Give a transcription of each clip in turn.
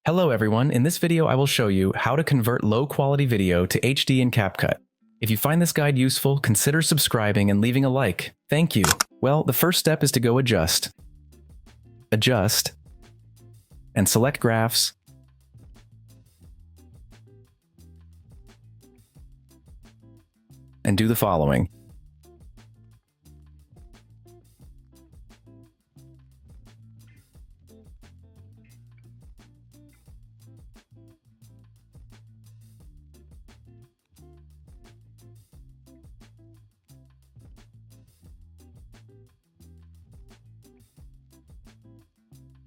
Hello everyone, in this video I will show you how to convert low quality video to HD in CapCut. If you find this guide useful, consider subscribing and leaving a like. Thank you. Well, the first step is to go Adjust, and select Graphs, and do the following.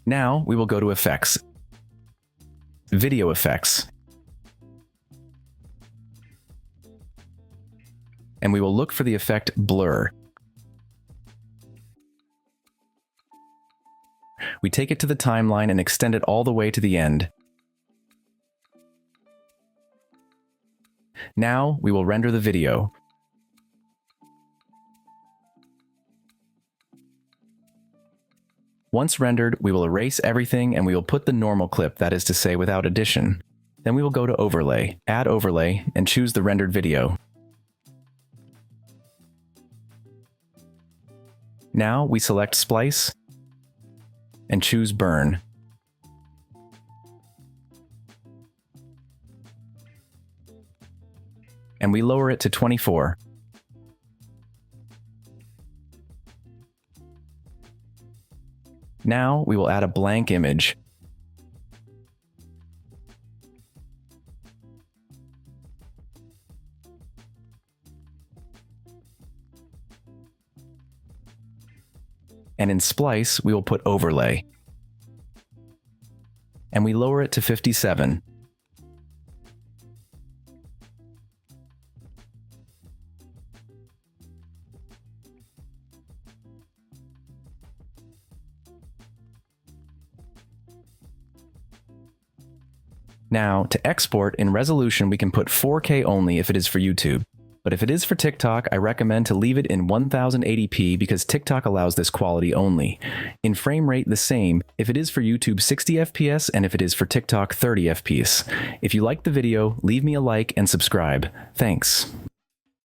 Now we will go to Effects, Video Effects, and we will look for the effect Blur. We take it to the timeline and extend it all the way to the end. Now we will render the video. Once rendered, we will erase everything and we will put the normal clip, that is to say without addition. Then we will go to Overlay, Add Overlay, and choose the rendered video. Now we select Splice and choose Burn. And we lower it to 24. Now we will add a blank image. And in Splice, we will put Overlay. And we lower it to 57. Now, to export, in resolution we can put 4K only if it is for YouTube. But if it is for TikTok, I recommend to leave it in 1080p because TikTok allows this quality only. In frame rate, the same, if it is for YouTube 60 FPS and if it is for TikTok 30 FPS. If you liked the video, leave me a like and subscribe. Thanks.